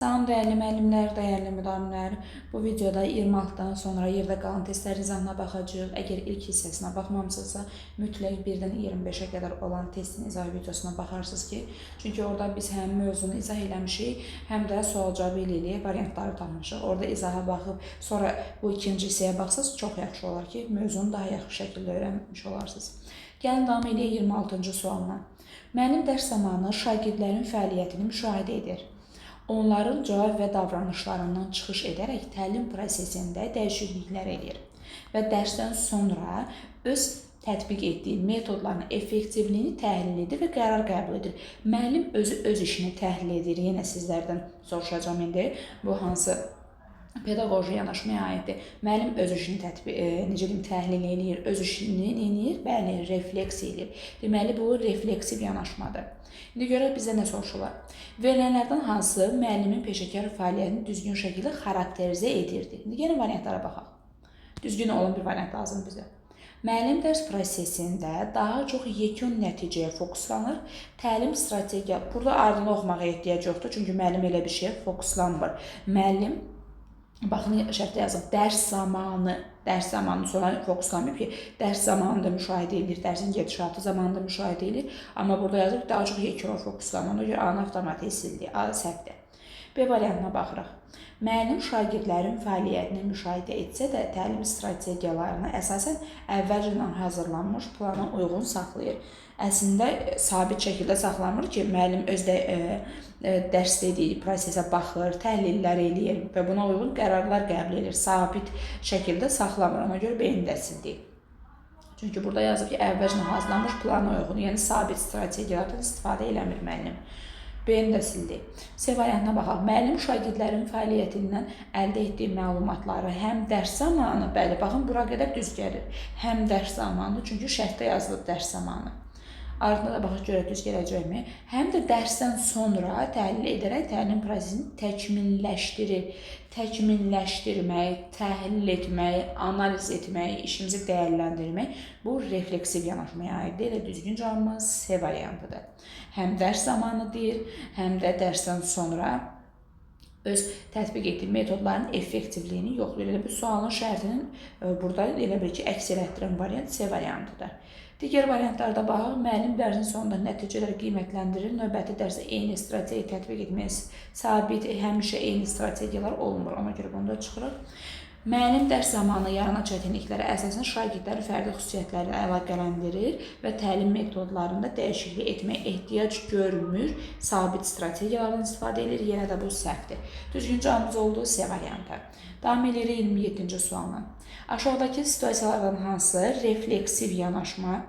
Salam dəyərli müəllimlər, dəyərli müdavimlər. Bu videoda 26-dan sonra yerdə qalan testlərin izahına baxacağıq. Əgər ilk hissəsinə baxmamısınızsa, mütləq 1-dən 25-ə qədər olan testin izah videosuna baxarsınız ki, çünki orada biz həm mövzunu izah eləmişik, həm də sual-cavab ilə variantları tanımışıq. Orada izaha baxıb, sonra bu ikinci hissəyə baxsınız, çox yaxşı olar ki, mövzunu daha yaxşı şəkildə öyrənmiş olarsınız. Gəlin davam edək 26-cı sualına. Müəllim dərs zamanı şagirdlərin fəaliyyətini müşahidə edir. Onların cavab və davranışlarından çıxış edərək təlim prosesində dəyişikliklər edir və dərsdən sonra öz tətbiq etdiyi metodların effektivliyini təhlil edir və qərar qəbul edir. Müəllim özü öz işini təhlil edir. Yenə sizlərdən soruşacağım indi bu hansı pedaqoji yanaşmaya aiddir. Müəllim öz işini təhlil edir, öz işini eləyir, bəli, refleks edir. Deməli, bu refleksiv yanaşmadır. İndi görək bizə nə soruşurlar. Verilənlərdən hansı müəllimin peşəkar fəaliyyətini düzgün şəkildə xarakterizə edirdi? İndi gəlin variantlara baxaq. Düzgün olan bir variant lazım bizə. Müəllim dərs prosesində daha çox yekun nəticəyə fokuslanır. Təlim strategiya, burada ardını oxumağa ehtiyac yoxdur, çünki müəllim elə bir şeyə fokuslanmır. Müəllim, baxın şərtdə yazıb, dərs zamanı sonra fokuslanmayıb ki, dərs zamanında müşahidə edir, dərsin gedişatı zamanında müşahidə edir. Amma burada yazıb daha çox yekuna fokuslanır. Ona görə A-nı avtomatik sildi, A səhvdir. B variantına baxırıq. Müəllim şagirdlərin fəaliyyətini müşahidə etsə də təlim strategiyalarını əsasən əvvəlcədən hazırlanmış plana uyğun saxlayır. Əslində sabit şəkildə saxlamır ki, müəllim özdə dərs dediyi prosesə baxır, təhlillər eləyir və buna uyğun qərarlar qəbul edir. Sabit şəkildə saxlamır. Ona görə B-ni də sildik. Çünki burada yazıb ki, əvvəlcədən hazırlanmış plana uyğun, yəni sabit strategiyalardan istifadə eləmir müəllim. B-ni də sildik. C variantına baxaq. Müəllim şagirdlərin fəaliyyətindən əldə etdiyi məlumatları həm dərs zamanı, bəli, baxın, bura qədər düz gəlir. Həm dərs zamanı, çünki şərtdə yazılıb dərs zamanı. Ardında da baxaq görək düz gələcəkmi? Həm də dərsdən sonra təhlil edərək təlim prosesini təkmilləşdirmək, təhlil etmək, analiz etmək, işimizi dəyərləndirmək bu refleksiv yanaşmaya aiddir. Elə düzgün cavabımız C variantıdır. Həm dərs zamanı deyir, həm də dərsdən sonra öz tətbiq etdiyi metodların effektivliyini yoxlayır. Elə bir sualın şərtinin burada elə bir ki, əks elətdirən variant C variantıdır. Digər variantlarda baxaq, müəllim dərsin sonunda nəticələri qiymətləndirir, növbəti dərsə eyni strategiya tətbiq etməyə sabit, həmişə eyni strategiyalar olmur, ona görə bunu da çıxırıq. Müəllim dərs zamanı yaranan çətinliklərə əsasən şagirdlərin fərdi xüsusiyyətlərini əlaqələndirir və təlim metodlarında dəyişiklik etməyə ehtiyac görmür, sabit strategiyalardan istifadə edir, yenə də bu səhvdir. Düzgün cavabımız oldu C variantı. Davam edirik 27-ci sualla. Aşağıdakı situasiyalardan hansı refleksiv yanaşma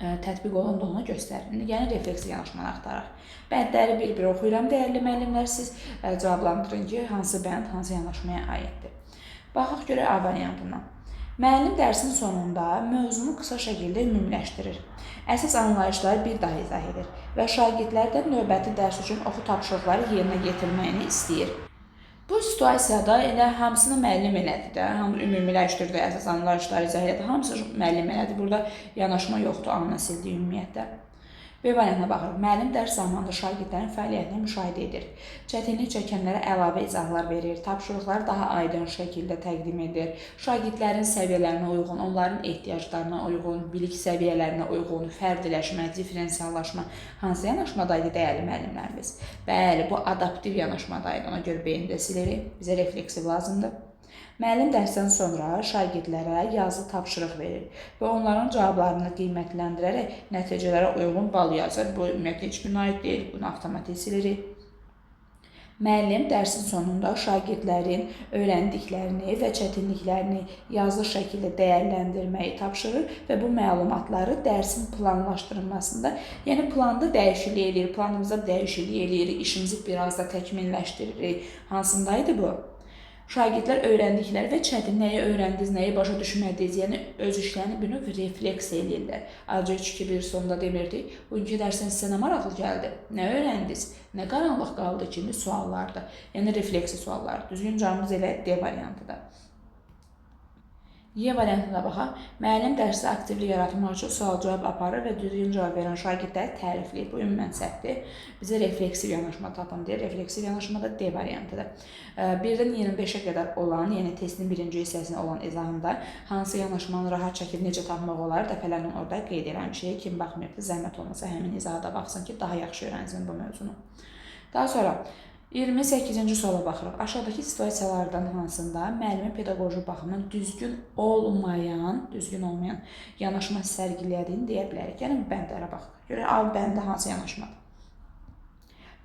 tətbiq olunduğunu göstərir. İndi gəlin refleksiv yanaşmanı axtaraq. Bəndləri bir-bir oxuyuram. Dəyərli müəllimlər, siz cavablandırın ki, hansı bənd, hansı yanaşmaya aiddir. Baxaq görək A variantından. Müəllim dərsin sonunda mövzunu qısa şəkildə ümumiləşdirir. Əsas anlayışları bir daha izah edir və şagirdlərdən növbəti dərs üçün oxu tapşırıqları yerinə yetirməyini istəyir. Bu situasiyada elə hamısını müəllim elədi də, ümumiləşdirdi, əsas anlayışları izah edir, hamısı müəllim elədi. Burada yanaşma yoxdur, A-nı sildi ümumiyyətlə. B variantına baxırıq. Müəllim dərs zamanında şagirdlərin fəaliyyətini müşahidə edir. Çətinlik çəkənlərə əlavə izahlar verir, tapşırıqları daha aydın şəkildə təqdim edir. Şagirdlərin səviyyələrinə uyğun, onların ehtiyaclarına uyğun, bilik səviyyələrinə uyğun, fərdiləşmə, diferensiallaşma hansı yanaşmadaydı dəyərli müəllimlərimiz? Bəli, bu adaptiv yanaşmadaydı. Ona görə B-ni də silirik. Bizə refleksiv lazımdır. Müəllim dərsdən sonra şagirdlərə yazılı tapşırıq verir və onların cavablarını qiymətləndirərək nəticələrə uyğun bal yazır. Bu ümumiyyətlə heç birinə aid deyil, bunu avtomatik silirik. Müəllim dərsin sonunda şagirdlərin öyrəndiklərini və çətinliklərini yazılı şəkildə dəyərləndirməyi tapşırır və bu məlumatları dərsin planlaşdırılmasında, yəni planda dəyişiklik eləyir, planımızda dəyişiklik eləyir, işimizi biraz da təkmilləşdiririk. Hansındaydı bu? Şagirdlər öyrəndikləri və nəyi öyrəndiniz, nəyi başa düşmədiniz, yəni öz işlərini bir növ refleks eləyirlər. Ayrıca 3-2-1 sonunda demirdik, bugünkü dərsən sizə nə maraqlı gəldi, nə öyrəndiniz, nə qaranlıq qaldı kimi suallardır. Yəni refleksi suallar. Düzgün cavabımız elə D variantıdır. Y variantına baxaq. Müəllim dərsdə aktivlik yaratmaq üçün sual-cavab aparır və düzgün cavab verən şagirdləri tərifləyir. Bu ümumən səhvdir. Bizə refleksiv yanaşma tapın deyir. Refleksiv yanaşma da D variantıdır. 1-dən 25-ə qədər olan, yəni testin birinci hissəsində olan izahında hansı yanaşmanı rahat şəkildə necə tapmaq olar, dəfələrlə orada qeyd eləmişik. Kim baxmayıbdı, zəhmət olmasa həmin izahda baxsın ki, daha yaxşı öyrənsin bu mövzunu. Daha sonra 28-ci suala baxırıq. Aşağıdakı situasiyalardan hansında müəllimin pedaqoji baxımdan düzgün olmayan yanaşma sərgilədiyini deyə bilərik. Yəni bu bəndlərə baxaq. Görək A bəndi hansı yanaşmadır?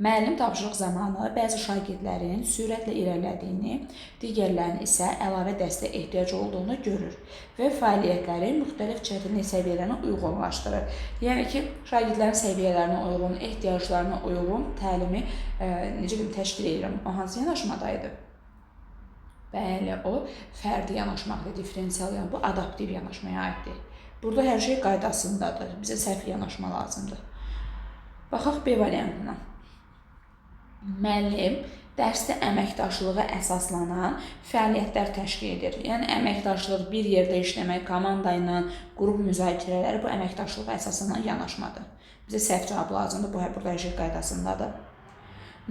Müəllim tapşırıq zamanı bəzi şagirdlərin sürətlə irəlilədiyini, digərlərinin isə əlavə dəstəyə ehtiyac olduğunu görür və fəaliyyətləri müxtəlif çətinlik səviyyələrinə uyğunlaşdırır. Yəni ki, şagirdlərin səviyyələrinə uyğun, ehtiyaclarına uyğun təlimi təşkil edir. O hansı yanaşmadaydı? Bəli, o fərdi yanaşmaqdır, diferensial yanaşma, bu adaptiv yanaşmaya aiddir. Burada hər şey qaydasındadır, bizə səhv yanaşma lazımdır. Baxaq B variantına. Müəllim dərsdə əməkdaşlığa əsaslanan fəaliyyətlər təşkil edir. Yəni əməkdaşlıq, bir yerdə işləmək, komanda ilə qrup müzakirələri bu əməkdaşlığa əsaslanan yanaşmadır. Bizə səhv cavab lazımdır, bu burada hər şey qaydasındadır.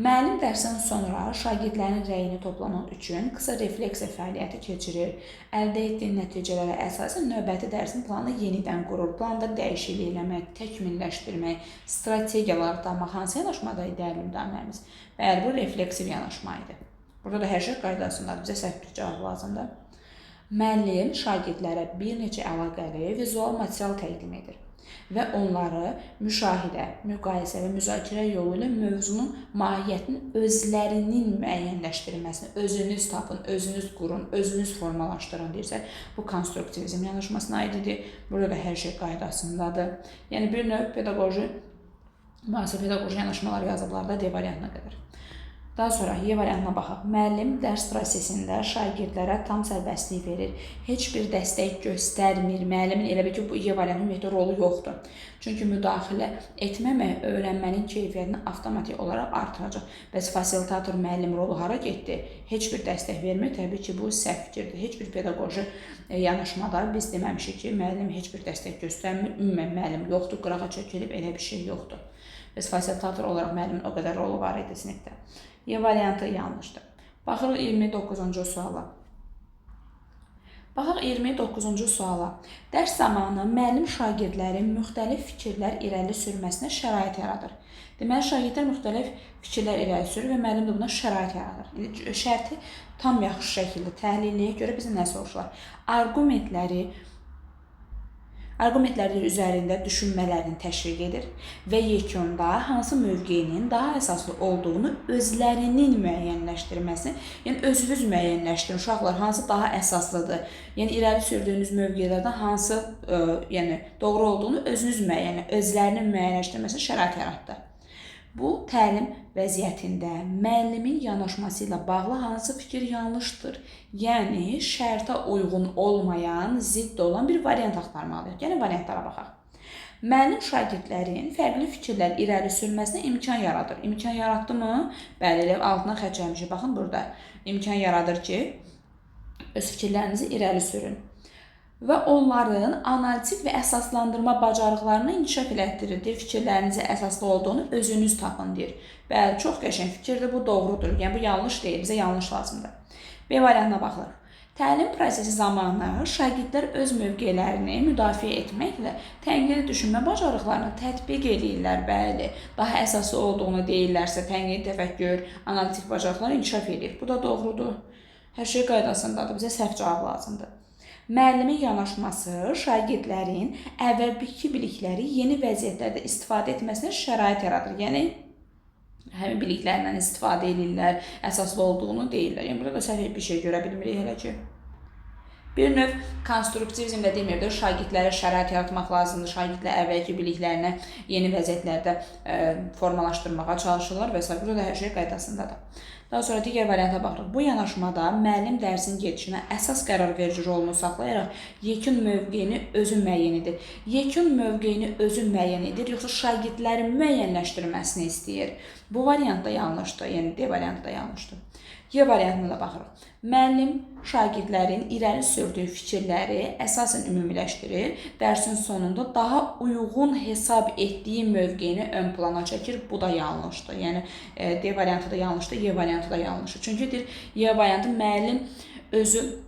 Müəllim dərsdən sonra şagirdlərin rəyini toplamaq üçün qısa refleksiya fəaliyyəti keçirir. Əldə etdiyi nəticələrə əsasən növbəti dərsin planını yenidən qurur. Planda dəyişiklik eləmək, təkmilləşdirmək, strategiyalar tapmaq hansı yanaşmadaydı dəyərli müəllimimiz? Bəli, bu refleksiv yanaşma idi. Burada da hər şey qaydasındadır. Bizə səhv cavab lazımdır. Müəllim şagirdlərə bir neçə əlaqəli vizual material təqdim edir və onları müşahidə, müqayisə və müzakirə yolu ilə mövzunun mahiyyətinin özlərinin müəyyənləşdirilməsini, özünüz tapın, özünüz qurun, özünüz formalaşdırın deyirsə, bu konstruktivizm yanaşmasına aiddir. Burada da hər şey qaydasındadır. Yəni bir növ müasir pedaqoji yanaşmalar yazıblar da D variantına qədər. Daha sonra Y variantına baxaq. Müəllim dərs prosesində şagirdlərə tam sərbəstlik verir. Heç bir dəstək göstərmir. Müəllimin elə bir ki, bu Y variantının ümumiyyətlə rolu yoxdur. Çünki müdaxilə etməmək öyrənmənin keyfiyyətini avtomatik olaraq artıracaq. Bəs fasilitator müəllim rolu hara getdi? Heç bir dəstək vermir. Təbii ki, bu səhv fikirdir. Heç bir pedaqoji yanaşmada biz deməmişik ki, müəllim heç bir dəstək göstərmir. Ümumən müəllim yoxdur, qırağa çəkilib, elə bir şey yoxdur. Bəs fasilitator olaraq müəllimin o qədər rolu var idi sinifdə. Y variantı yanlışdır. Baxırıq 29-cu suala. Baxaq 29-cu suala. Dərs zamanı müəllim şagirdlərin müxtəlif fikirlər irəli sürməsinə şərait yaradır. Deməli, şagirdlər müxtəlif fikirlər irəli sürür və müəllim də buna şərait yaradır. Şərti tam yaxşı şəkildə təhliliyə görə bizə nə soruşurlar? Arqumentləri üzərində düşünmələrini təşviq edir və yekunda hansı mövqeyinin daha əsaslı olduğunu özlərinin müəyyənləşdirməsini, yəni özünüz müəyyənləşdirin. Uşaqlar, hansı daha əsaslıdır? Yəni irəli sürdüyünüz mövqelərdən hansı doğru olduğunu özlərinin müəyyənləşdirməsini şərait yaratdı. Bu, təlim vəziyyətində müəllimin yanaşması ilə bağlı hansı fikir yanlışdır? Yəni, şərtə uyğun olmayan, zidd olan bir variant axtarmalıyıq. Yəni, variantlara baxaq. Müəllim şagirdlərin fərqli fikirlər irəli sürməsinə imkan yaradır. İmkan yaratdı mı? Bəli, elə altına xətt çəkmişik. Baxın, burada imkan yaradır ki, öz fikirlərinizi irəli sürün və onların analitik və əsaslandırma bacarıqlarını inkişaf elətdirir. Fikirlərinizi əsaslı olduğunu özünüz tapın deyir. Bəli, çox qəşəng fikirdir, bu doğrudur. Yəni, bu yanlış deyil, bizə yanlış lazımdır. B variantına baxılır. Təlim prosesi zamanı şagirdlər öz mövqelərini müdafiə etməklə tənqidi düşünmə bacarıqlarını tətbiq edirlər. Bəli, daha əsaslı olduğunu deyirlərsə, tənqidi təfəkkür, analitik bacarıqlar inkişaf edir. Bu da doğrudur. Hər şey qaydasındadır, bizə səhv cavab lazımdır. Müəllimin yanaşması şagirdlərin əvvəlki bilikləri yeni vəziyyətlərdə istifadə etməsinə şərait yaradır. Yəni, həmin biliklərindən istifadə edirlər, əsaslı olduğunu deyirlər. Yəni, burada da səhv bir şey görə bilmirik hələ ki. Bir növ konstruktivizmdə demirdir, şagirdlərə şərait yaratmaq lazımdır, şagirdlər əvvəlki biliklərini yeni vəziyyətlərdə formalaşdırmağa çalışırlar və s. Burada da hər şey qaydasındadır. Daha sonra digər varianta baxırıq. Bu yanaşmada müəllim dərsin gedişinə əsas qərar verici rolunu saxlayaraq yekun mövqeyini özü müəyyən edir. Yekun mövqeyini özü müəyyən edir, yoxsa şagirdlərin müəyyənləşdirməsini istəyir. Bu variant da yanlışdır, yəni D variantı da yanlışdır. Y variantına da baxırıq. Müəllim şagirdlərin irəli sürdüyü fikirləri əsasən ümumiləşdirir, dərsin sonunda daha uyğun hesab etdiyi mövqeyini ön plana çəkir. Bu da yanlışdır. Yəni D variantı da yanlışdır, Y variantı da yanlışdır. Çünki deyir, Y variantı müəllim özü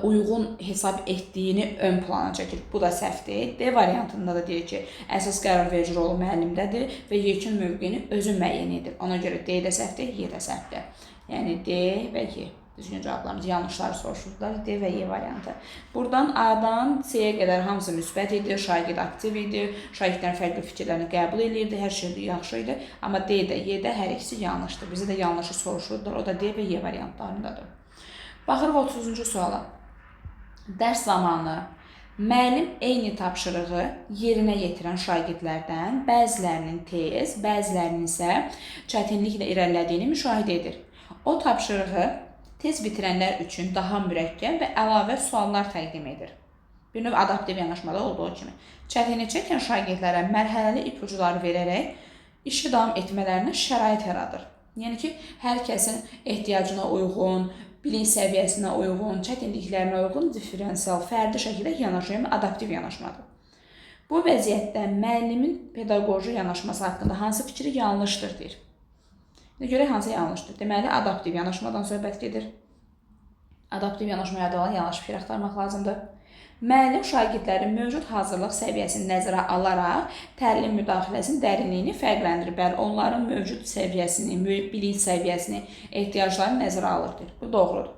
uyğun hesab etdiyini ön plana çəkir. Bu da səhvdir. D variantında da deyir ki, əsas qərar verici rolu müəllimdədir və yekun mövqeyini özü müəyyən edir. Ona görə D də səhvdir, Y də səhvdir. Yəni D və Y. Düzgün cavablarımız yanlışları soruşurdular. D və Y variantı. Buradan A-dan C-yə qədər hamısı müsbət idi, şagird aktiv idi, şagirdlərin fərqli fikirlərini qəbul edirdi, hər şey yaxşı idi. Amma D də, Y də hər ikisi yanlışdır. Bizə də yanlışı soruşurdular. O da D və Y variantlarındadır. Baxırıq 30-cu suala. Dərs zamanı müəllim eyni tapşırığı yerinə yetirən şagirdlərdən bəzilərinin tez, bəzilərinin isə çətinliklə irəlilədiyini müşahidə edir. O tapşırığı tez bitirənlər üçün daha mürəkkəb və əlavə suallar təqdim edir. Bir növ adaptiv yanaşmada olduğu kimi. Çətinlik çəkən şagirdlərə mərhələli ipucular verərək işi davam etmələrinə şərait yaradır. Yəni ki, hər kəsin ehtiyacına uyğun, bilinç səviyyəsinə uyğun, çətinliklərinə uyğun diferensial, fərdi şəkildə yanaşma, adaptiv yanaşmadır. Bu vəziyyətdə müəllimin pedaqoji yanaşması haqqında hansı fikri yanlışdır deyir. Görək hansı yanlışdır. Deməli, adaptiv yanaşmadan söhbət gedir. Adaptiv yanaşmaya da olan yanlış fikir axtarmaq lazımdır. Müəllim şagirdlərin mövcud hazırlıq səviyyəsini nəzərə alaraq təlim müdaxiləsinin dərinliyini fərqləndirir. Bəli, onların mövcud səviyyəsini, bilinç səviyyəsini, ehtiyaclarını nəzərə alır. Bu doğrudur.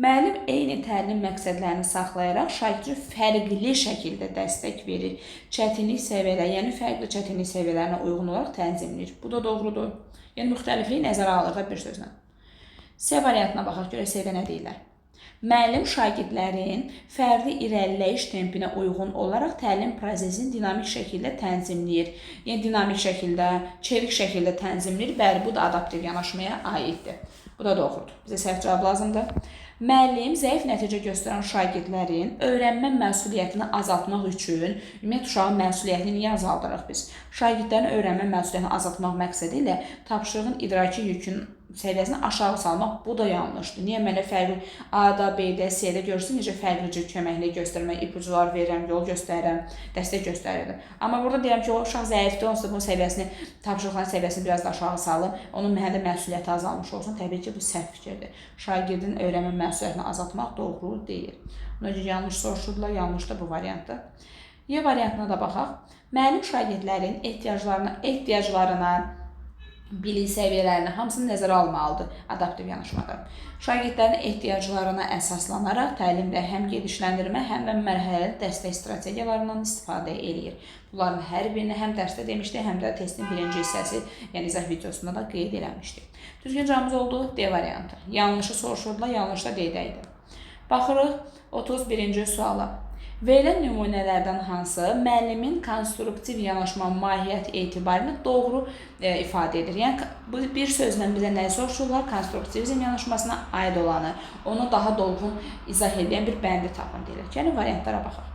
Müəllim eyni təlim məqsədlərini saxlayaraq şagirdin fərqli şəkildə dəstək verir. Çətinlik səviyyələri, yəni fərqli çətinlik səviyyələrinə uyğun olaraq tənzimləyir. Bu da doğrudur. Yəni müxtəlifliyi nəzərə alır da bir sözlə. C variantına baxaq, görək C-də nə deyirlər. Müəllim şagirdlərin fərdi irəliləyiş tempinə uyğun olaraq təlim prosesini dinamik şəkildə tənzimləyir. Yəni dinamik şəkildə, çevik şəkildə tənzimləyir. Bəli, bu da adaptiv yanaşmaya aiddir. Bu da doğrudur. Bizə səhv cavab lazımdır. Müəllim zəif nəticə göstərən şagirdlərin öyrənmə məsuliyyətini azaltmaq üçün, ümumiyyətlə uşağın məsuliyyətini niyə azaldırıq biz? Şagirdlərin öyrənmə məsuliyyətini azaltmaq məqsədi ilə tapşırığın idraki yükünün səviyyəsini aşağı salmaq, bu da yanlışdır. Niyə mənə fərqli A-da, B-də, C-də görürsün, necə fərqli cür köməklik göstərmək, ipucular verirəm, yol göstərirəm, dəstək göstərirəm. Amma burada deyirəm ki, o uşaq zəifdir, onsuz da bunun səviyyəsini, tapşırıqların səviyyəsini biraz da aşağı salın, onun məhəllə məsuliyyəti azalmış olsun. Təbii ki, bu səhv fikirdir. Şagirdin öyrənmə məsuliyyətini azaltmaq doğru deyil. Ona görə yanlış soruşurdular, yanlış da bu variantdır. Y variantına da baxaq. Müəllim şagirdlərin ehtiyaclarına, bilik səviyyələrini hamısını nəzərə almalıdır adaptiv yanaşmada. Şagirdlərin ehtiyaclarına əsaslanaraq təlimdə həm gedişləndirmə, həm də mərhələli dəstək strategiyalarından istifadə edir. Bunların hər birini həm dərsdə demişdi, həm də testin birinci hissəsi, yəni izah videosunda da qeyd eləmişdi. Düzgün cavabımız oldu D variantı. Yanlışı soruşurdular, yanlış da D-də idi. Baxırıq 31-ci suala. Verilən nümunələrdən hansı müəllimin konstruktiv yanaşma mahiyyət etibarilə doğru ifadə edir? Yəni, bu bir sözlə bizə nə soruşurlar? Konstruktivizm yanaşmasına aid olanı, onu daha dolğun izah edən bir bəndi tapın deyilir. Yəni, variantlara baxaq.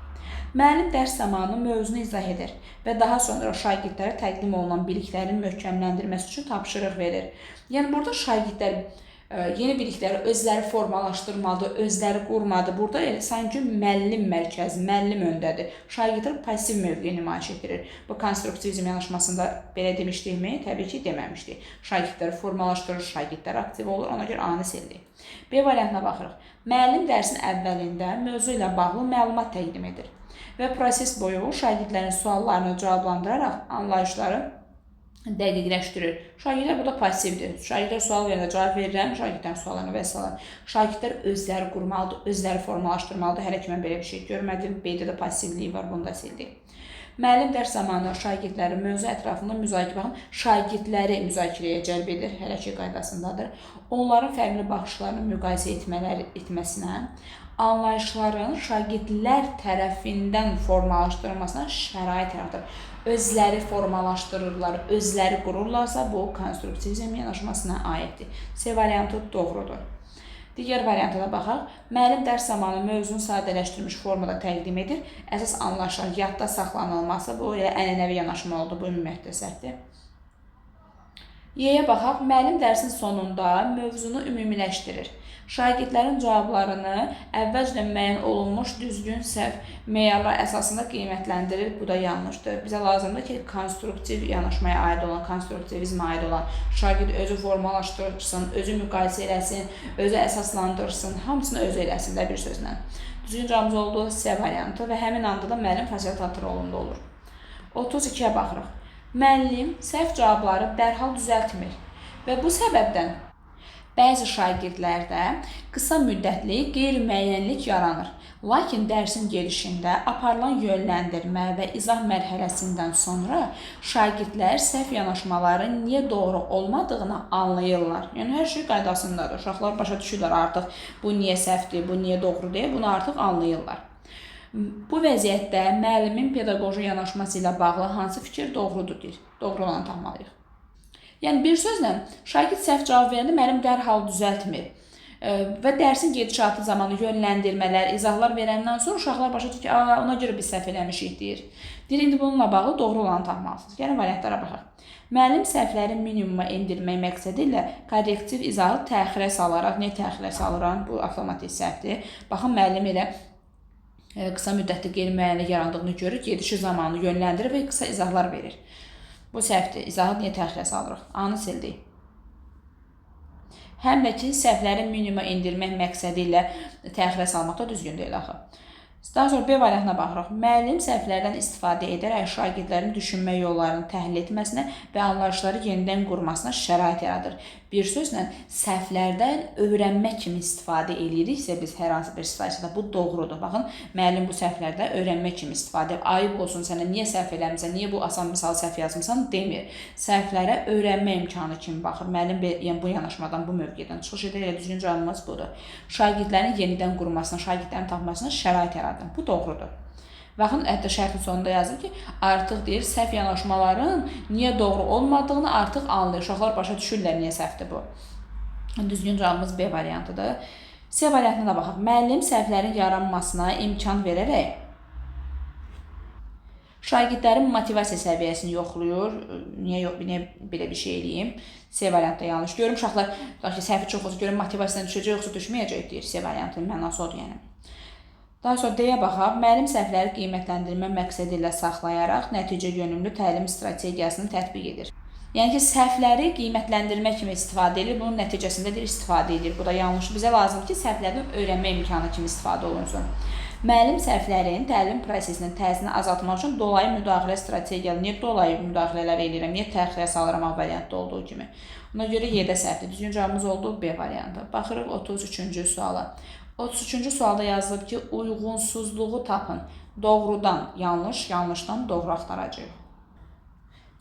Müəllim dərs zamanı mövzunu izah edir və daha sonra şagirdlərə təqdim olunan biliklərin möhkəmləndirməsi üçün tapşırıq verir. Yəni, burada şagirdlər yeni bilikləri özləri formalaşdırmadı, özləri qurmadı. Burada sanki müəllim mərkəzi, müəllim öndədir. Şagirdlər pasiv mövqe nümayiş etdirir. Bu konstruktivizm yanaşmasında belə demişdikmi? Təbii ki, deməmişdik. Şagirdləri formalaşdırır, şagirdlər aktiv olur, ona görə A-nı sildik. B variantına baxırıq. Müəllim dərsin əvvəlində mövzu ilə bağlı məlumat təqdim edir və proses boyu şagirdlərin suallarını cavablandıraraq anlayışları dəqiqləşdirir. Şagirdlər burada passivdir. Şagirdlər sual verəndə cavab verirəm, şagirdlərin suallarına və s. Şagirdlər özləri qurmalıdır, özləri formalaşdırmalıdır. Hələ ki, mən belə bir şey görmədim. B-də də passivliyi var, bunu da sildik. Müəllim dərs zamanı şagirdləri mövzu ətrafında şagirdləri müzakirəyə cəlb edir, hələ ki, qaydasındadır. Onların fərqli baxışlarını müqayisə etməsinə, anlayışların şagirdlər tərəfindən formalaşdırılmasına şərait yaradır. Özləri formalaşdırırlar, özləri qururlarsa, bu konstruktivizm yanaşmasına aiddir. C variantı doğrudur. Digər varianta da baxaq. Müəllim dərs zamanı mövzunu sadələşdirilmiş formada təqdim edir. Əsas anlayışlar yadda saxlanılması, bu ənənəvi yanaşma oldu, bu ümumiyyətlə səhvdir. Y-yə baxaq. Müəllim dərsin sonunda mövzunu ümumiləşdirir. Şagirdlərin cavablarını əvvəlcədən müəyyən olunmuş düzgün səhv meyarlar əsasında qiymətləndirir. Bu da yanlışdır. Bizə lazımdır ki, konstruktiv yanaşmaya aid olan, konstruktivizmə aid olan şagird özü formalaşdırsın, özü müqayisə eləsin, özü əsaslandırsın, hamısını özü eləsin də bir sözlə. Düzgün cavabımız oldu C variantı və həmin anda da müəllim fasilitator rolunda olur. 32-yə baxırıq. Müəllim səhv cavabları dərhal düzəltmir və bu səbəbdən bəzi şagirdlərdə qısa müddətli qeyri-müəyyənlik yaranır. Lakin dərsin gedişində aparılan yönləndirmə və izah mərhələsindən sonra şagirdlər səhv yanaşmaların niyə doğru olmadığını anlayırlar. Yəni, hər şey qaydasındadır. Uşaqlar başa düşürlər artıq bu niyə səhvdir, bu niyə doğru deyə, bunu artıq anlayırlar. Bu vəziyyətdə müəllimin pedaqoji yanaşması ilə bağlı hansı fikir doğrudur deyir. Doğru olanı tapmalıyıq. Yəni, bir sözlə, şagird səhv cavab verəndə müəllim dərhal düzəltmir və dərsin gedişatı zamanı yönləndirmələr, izahlar verəndən sonra uşaqlar başa düşür ki, ona görə biz səhv eləmişik deyir. Deyir, indi bununla bağlı doğru olanı tapmalısınız. Gəlin variantlara baxaq. Müəllim səhvləri minimuma endirmək məqsədi ilə korrektiv izahı təxirə salaraq, niyə təxirə salıram? Bu avtomatik səhvdir. Baxın, müəllim elə qısa müddətli qeyri-müəyyənlik yarandığını görür, gedişi zamanı yönləndirir və qısa izahlar verir. Bu səhvdir. İzahı niyə təxirə salırıq? A-nı sildik. Həm də ki, səhvləri minimuma endirmək məqsədi ilə təxirə salmaq da düzgün deyil axı. Daha sonra B variantına baxırıq. Müəllim səhvlərdən istifadə edərək şagirdlərin düşünmə yollarını təhlil etməsinə və anlayışları yenidən qurmasına şərait yaradır. Bir sözlə, səhvlərdən öyrənmək kimi istifadə ediriksə biz hər hansı bir situasiyada bu doğrudur. Baxın, müəllim bu səhvlərdən öyrənmək kimi istifadə edir. Ayıb olsun sənə, niyə səhv eləmirsən, niyə bu asan misal səhv yazmısan demir. Səhvlərə öyrənmə imkanı kimi baxır. Müəllim bu yanaşmadan, bu mövqedən çıxış edir. Elə düzgün cavabımız budur. Şagirdlərin yenidən qurmasına, şagirdlərin tapmasına şərait yaradır. Bu doğrudur. Baxın, hətta şərhin sonunda yazır ki, artıq deyir, səhv yanaşmaların niyə doğru olmadığını artıq anlayır. Uşaqlar başa düşürlər niyə səhvdir bu. Düzgün cavabımız B variantıdır. C variantına da baxaq. Müəllim səhvlərin yaranmasına imkan verərək şagirdlərin motivasiya səviyyəsini yoxlayır. Niyə belə bir şey eləyim? C variantda yanlış. Görüm, uşaqlar səhvi çox olsa, görüm motivasiyadan düşəcək, yoxsa düşməyəcək deyir. C variantının mənası odur yəni. Daha sonra D-yə baxaq. Müəllim səhvləri qiymətləndirmə məqsədi ilə saxlayaraq nəticə yönümlü təlim strategiyasını tətbiq edir. Yəni ki, səhvləri qiymətləndirmə kimi istifadə edir, bunun nəticəsində də istifadə edir. Bu da yanlış. Bizə lazımdır ki, səhvlərdən öyrənmə imkanı kimi istifadə olunsun. Müəllim səhvlərin təlim prosesinin təsirini azaltmaq üçün dolayı müdaxilə strategiyaları, niyə dolayı müdaxilələr edirəm, niyə təxirə salıram A variantda olduğu kimi. Ona görə Y-də səhvdir. Düzgün cavabımız oldu B variantı. Baxırıq 33-cü suala. 33-cü sualda yazılıb ki, uyğunsuzluğu tapın. Doğrudan yanlış, yanlışdan doğru axtaracaq.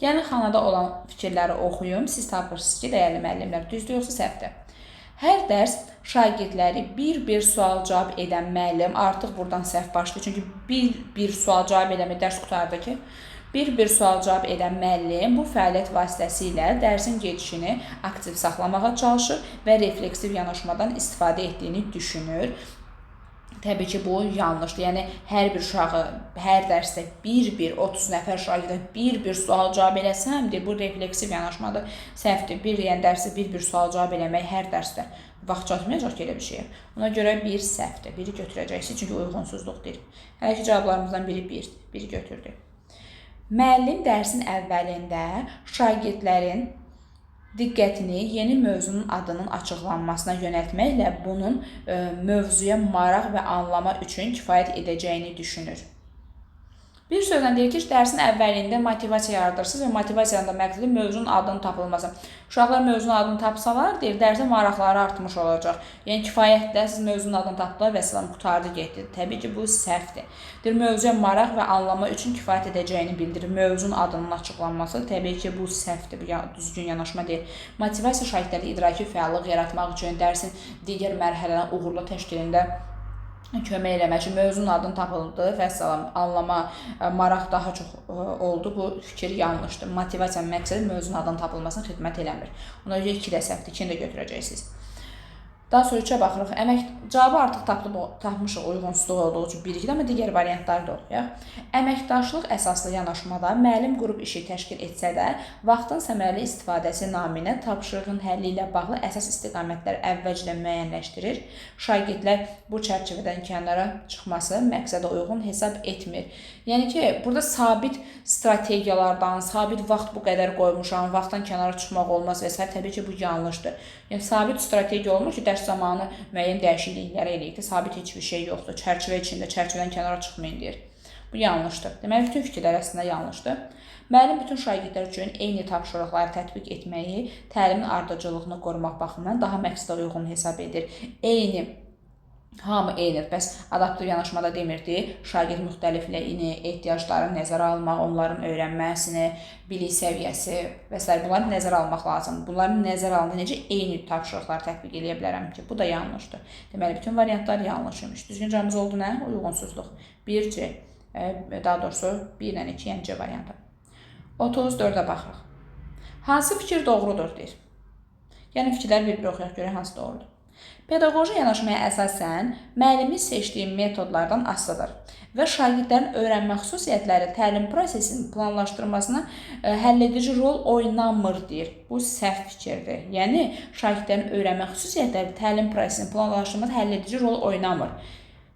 Yəni, xanada olan fikirləri oxuyum. Siz tapırsınız ki, dəyərli müəllimlər, düzdür yoxsa səhvdir? Hər dərs şagirdləri bir sual cavab edən müəllim, artıq buradan səhv başlayır. Çünki bir sual cavab eləmək dərs qutardı ki, bir sual cavab edən müəllim bu fəaliyyət vasitəsilə dərsin gedişini aktiv saxlamağa çalışır və refleksiv yanaşmadan istifadə etdiyini düşünür. Təbii ki, bu yanlışdır. Yəni, hər bir uşağı, hər dərsdə 30 nəfər şagirdə bir sual cavab eləsəm, bu refleksiv yanaşmadır, səhvdir. Yəni, dərsi bir sual cavab eləmək hər dərsdə vaxt çatmayacaq ki, elə bir şeyə. Ona görə bir səhvdir, biri götürəcəksiniz, çünki uyğunsuzluqdur. Hələ ki, cavablarımızdan biri götürdük. Müəllim dərsin əvvəlində şagirdlərin diqqətini yeni mövzunun adının açıqlanmasına yönəltməklə bunun mövzuya maraq və anlama üçün kifayət edəcəyini düşünür. Bir sözlə deyir ki, dərsin əvvəlində motivasiya yaradırsınız və motivasiyanın da məqsədi mövzunun adının tapılması. Uşaqlar mövzunun adını tapsalar, deyir, dərsin maraqları artmış olacaq. Yəni, kifayətlə siz mövzunun adını tapdılar və salam qutardı getdi. Təbii ki, bu səhvdir. Deyir, mövzuya maraq və anlama üçün kifayət edəcəyini bildirir. Mövzunun adının açıqlanması, təbii ki, bu səhvdir, bu düzgün yanaşma deyil. Motivasiya şagirdlərdə idraki fəallıq yaratmaq üçün dərsin digər mərhələlərin uğurlu təşkilində kömək eləmək üçün mövzunun adını tapıldı və salam, anlama, maraq daha çox oldu. Bu fikir yanlışdır. Motivasiyanın məqsədi mövzunun adının tapılmasına xidmət eləmir. Ona görə 2 də səhvdir, 2-ni də götürəcəksiniz. Daha sonra 3-ə baxırıq. Cavabı artıq tapmışıq uyğunsuzluq olduğu üçün 1-2-də, amma digər variantları da oxuyaq. Əməkdaşlıq əsaslı yanaşmada müəllim qrup işi təşkil etsə də, vaxtın səmərəli istifadəsi naminə tapşırığın həlli ilə bağlı əsas istiqamətləri əvvəlcədən müəyyənləşdirir. Şagirdlər bu çərçivədən kənara çıxması məqsədə uyğun hesab etmir. Yəni ki, burada sabit strategiyalardan, sabit vaxt bu qədər qoymuşam, vaxtdan kənara çıxmaq olmaz və s. Təbii ki, bu yanlışdır. Yəni, sabit strategiya olmur ki, dərs zamanı müəyyən dəyişiklikləri eləyir. Sabit heç bir şey yoxdur. Çərçivə içində, çərçivədən kənara çıxmayın deyir. Bu yanlışdır. Deməli, bütün fikirlər əslində yanlışdır. Müəllim bütün şagirdlər üçün eyni tapşırıqları tətbiq etməyi təlimin ardıcıllığını qorumaq baxımından daha məqsədə uyğun hesab edir. Hamı eynidir. Bəs adaptiv yanaşmada demirdi, şagird müxtəlifliyini, ehtiyaclarını nəzərə almaq, onların öyrənməsini, bilik səviyyəsi və s. bunları nəzərə almaq lazımdır. Bunların nəzərə alınca necə eyni tapşırıqları tətbiq edə bilərəm ki, bu da yanlışdır. Deməli, bütün variantlar yanlış imiş. Düzgün cavabımız oldu nə? Uyğunsuzluq. 1C, daha doğrusu 1 ilə 2, yəni C variantı. 34-ə baxırıq. Hansı fikir doğrudur, deyir. Yəni, fikirləri bir-bir oxuyaq, görək hansı doğrudur. Pedaqoji yanaşmaya əsasən müəllimin seçdiyi metodlardan asılıdır və şagirdlərin öyrənmə xüsusiyyətləri təlim prosesinin planlaşdırmasına həlledici rol oynamır, deyir. Bu səhv fikirdir. Yəni, şagirdlərin öyrənmə xüsusiyyətləri təlim prosesinin planlaşdırmasına həlledici rol oynamır.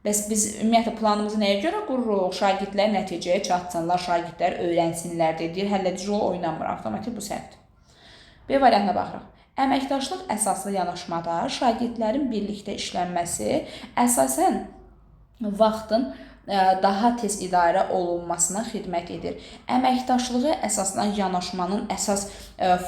Bəs biz ümumiyyətlə planımızı nəyə görə qururuq? Şagirdlər nəticəyə çatsınlar, şagirdlər öyrənsinlər, deyir. Həlledici rol oynamır. Avtomatik bu səhvdir. B variantına baxırıq. Əməkdaşlıq əsaslı yanaşmada şagirdlərin birlikdə işlənməsi əsasən vaxtın daha tez idarə olunmasına xidmət edir. Əməkdaşlığı əsaslanan yanaşmanın əsas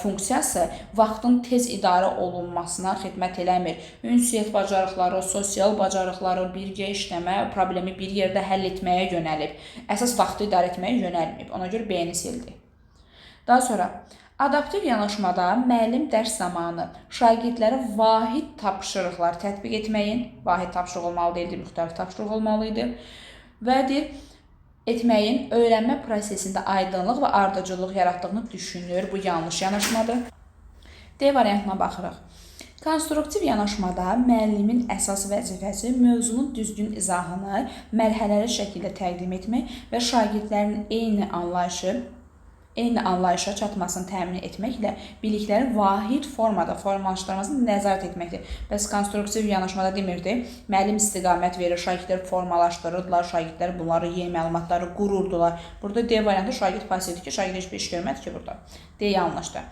funksiyası vaxtın tez idarə olunmasına xidmət eləmir. Ünsiyyət bacarıqları, sosial bacarıqları, birgə işləmə, problemi bir yerdə həll etməyə yönəlib. Əsas vaxtı idarə etməyə yönəlməyib. Ona görə B-ni sildi. Daha sonra adaptiv yanaşmada müəllim dərs zamanı şagirdlərə vahid tapşırıqlar tətbiq vahid tapşırıq olmalı deyildi, müxtəlif tapşırıq olmalı idi və deyir, etməyin öyrənmə prosesində aydınlıq və ardıcıllıq yaratdığını düşünür. Bu yanlış yanaşmadır. D variantına baxırıq. Konstruktiv yanaşmada müəllimin əsas vəzifəsi mövzunun düzgün izahını mərhələli şəkildə təqdim etmək və şagirdlərin eyni anlayışa çatmasını təmin etməklə biliklərin vahid formada formalaşdırılmasını nəzarət etməkdir. Bəs konstruktiv yanaşmada demirdi, müəllim istiqamət verir, şagirdlər formalaşdırırdılar, şagirdlər bunları yeni məlumatları qururdular. Burada D variantı şagird passivdir ki, şagird heç bir iş görmədi ki burada. D yanlışdır.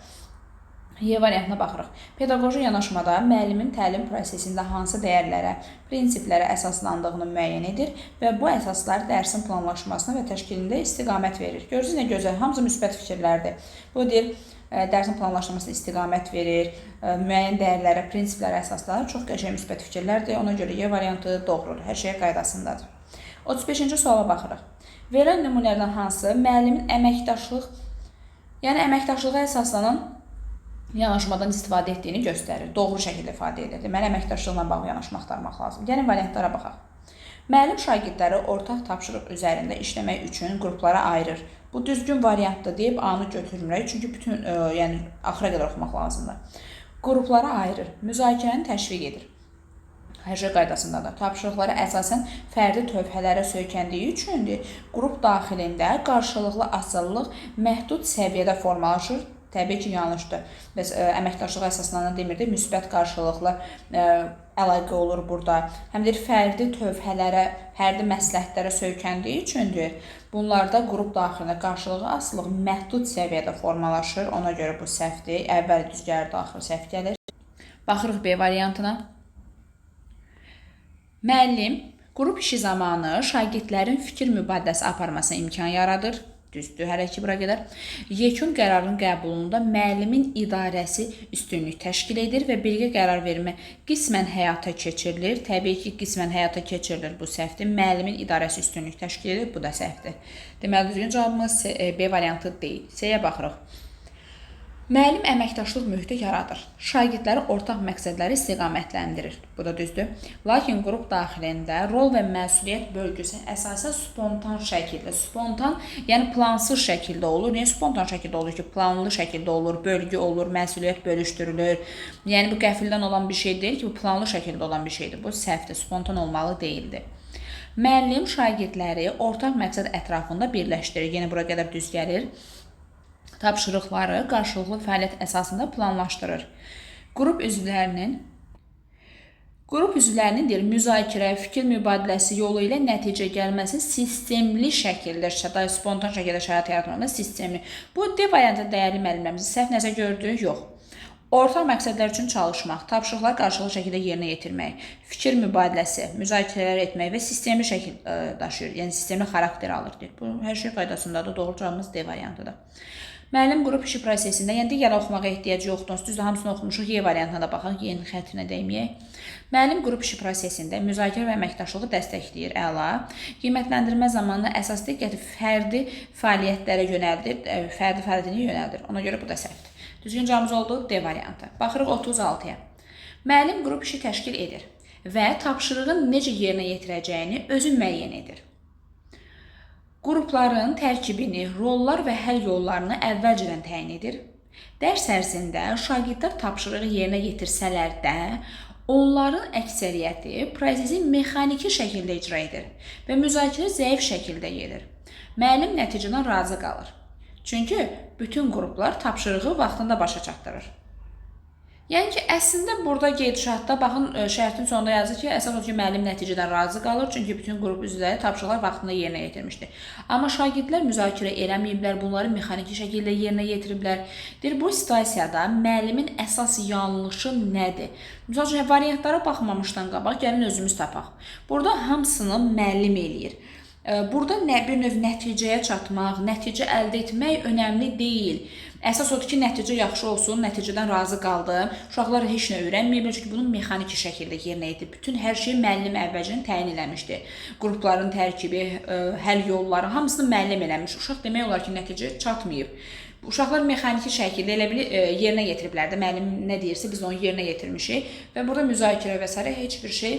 Y variantına baxırıq. Pedaqoji yanaşmada müəllimin təlim prosesində hansı dəyərlərə, prinsiplərə əsaslandığını müəyyən edir və bu əsaslar dərsin planlaşmasına və təşkilində istiqamət verir. Görürsünüz nə gözəl, hamısı müsbət fikirlərdir. Bu deyir, dərsin planlaşmasına istiqamət verir, müəyyən dəyərlərə, prinsiplərə əsaslanır. Çox qəşəng müsbət fikirlərdir. Ona görə Y variantı doğrudur. Hər şey qaydasındadır. 35-ci suala baxırıq. Verilən nümunələrdən hansı müəllimin əməkdaşlığa əsaslanan yanaşmadan istifadə etdiyini göstərir. Doğru şəkildə ifadə edir. Deməli, əməkdaşlıqla bağlı yanaşma axtarmaq lazım. Gəlin variantlara baxaq. Müəllim şagirdləri ortaq tapşırıq üzərində işləmək üçün qruplara ayırır. Bu düzgün variantdır deyib A-nı götürmürək. Çünki bütün, axıra qədər oxumaq lazımdır. Qruplara ayırır. Müzakirəni təşviq edir. Hər şey qaydasındadır. Tapşırıqları əsasən fərdi tövhələrə söykəndiyi üçündür. Qrup daxilində qarşılıqlı asıllıq məhdud səviyyədə formalaşır. Təbii ki, yanlışdır. Bəs əməkdaşlığa əsaslanan demirdi, müsbət qarşılıqlı əlaqə olur burada. Həm deyir, fərdi tövhələrə, fərdi məsləhətlərə söykəndiyi üçündür. Bunlarda qrup daxilində qarşılıqlı asılılıq məhdud səviyyədə formalaşır. Ona görə bu səhvdir. Əvvəl düz gəlir, axır səhv gəlir. Baxırıq B variantına. Müəllim qrup işi zamanı şagirdlərin fikir mübadiləsi aparmasına imkan yaradır. Düzdür, hələ ki, bura qədər. Yekun qərarın qəbulunda müəllimin idarəsi üstünlük təşkil edir və birgə qərar vermə qismən həyata keçirilir. Təbii ki, qismən həyata keçirilir, bu səhvdir. Müəllimin idarəsi üstünlük təşkil edir, bu da səhvdir. Deməli, düzgün cavabımız B variantı deyil. C-yə baxırıq. Müəllim əməkdaşlıq mühiti yaradır. Şagirdləri ortaq məqsədləri istiqamətləndirir. Bu da düzdür. Lakin qrup daxilində rol və məsuliyyət bölgüsü əsasən spontan şəkildə, yəni plansız şəkildə olur. Niyə spontan şəkildə olur ki? Planlı şəkildə olur, bölgü olur, məsuliyyət bölüşdürülür. Yəni bu qəfildən olan bir şey deyil ki, bu planlı şəkildə olan bir şeydir. Bu səhvdir, spontan olmalı deyildi. Müəllim şagirdləri ortaq məqsəd ətrafında birləşdirir. Yenə bura qədər düz gəlir. Tapşırıqları qarşılıqlı fəaliyyət əsasında planlaşdırır. Qrup üzvlərinin müzakirə, fikir mübadiləsi yolu ilə nəticə gəlməsi sistemli şəkildə, spontan şəkildə şərait yaratmaqda sistemli. Bu D variantı dəyərli müəllimlərimizin səhv nəzər gördüyü yox. Ortaq məqsədlər üçün çalışmaq, tapşırıqları qarşılıqlı şəkildə yerinə yetirmək, fikir mübadiləsi, müzakirələr etmək və sistemli şəkil daşıyır. Yəni sistemli xarakter alır. Bu hər şey qaydasındadır. Doğru cavabımız D variantıdır. Müəllim qrup işi prosesində, yəni digər oxumağa ehtiyac yoxdur. Düzdür, hamısını oxumuşuq. Y variantına da baxaq, Y-nin xətrinə dəyməyək. Müəllim qrup işi prosesində müzakirə və əməkdaşlığı dəstəkləyir. Əla. Qiymətləndirmə zamanı əsas diqqəti fərdi fəaliyyətlərə yönəldir. Ona görə bu da səhvdir. Düzgün cavabımız oldu D variantı. Baxırıq 36-ya. Müəllim qrup işi təşkil edir və tapşırığın necə yerinə yetirəcəyini özü müəyyən edir. Qrupların tərkibini, rollar və həll yollarını əvvəlcədən təyin edir. Dərs ərzində şagirdlər tapşırığı yerinə yetirsələr də, onların əksəriyyəti prosesi mexaniki şəkildə icra edir və müzakirə zəif şəkildə gedir. Müəllim nəticədən razı qalır. Çünki bütün qruplar tapşırığı vaxtında başa çatdırır. Yəni ki, əslində burada gedişatda, baxın, şərtin sonunda yazır ki, əsas odur ki, müəllim nəticədən razı qalır, çünki bütün qrup üzvləri tapşırıqlar vaxtında yerinə yetirmişdir. Amma şagirdlər müzakirə eləməyiblər, bunları mexaniki şəkildə yerinə yetiriblər. Deyir, bu situasiyada müəllimin əsas yanlışı nədir? Misal üçün, variantlara baxmamışdan qabaq, gəlin özümüz tapaq. Burada hamısını müəllim eləyir. Burada bir növ nəticəyə çatmaq, nəticə əldə etmək önəmli deyil. Əsas odur ki, nəticə yaxşı olsun, nəticədən razı qaldım. Uşaqlar heç nə öyrənməyiblər, çünki bunu mexaniki şəkildə yerinə yetirib. Bütün hər şeyi müəllim əvvəlcədən təyin eləmişdi. Qrupların tərkibi, həll yolları, hamısını müəllim eləmiş. Uşaq demək olar ki, nəticəyə çatmayıb. Uşaqlar mexaniki şəkildə elə bil yerinə yetiriblər də. Müəllim nə deyirsə, biz onu yerinə yetirmişik. Və burada müzakirə və s. heç bir şey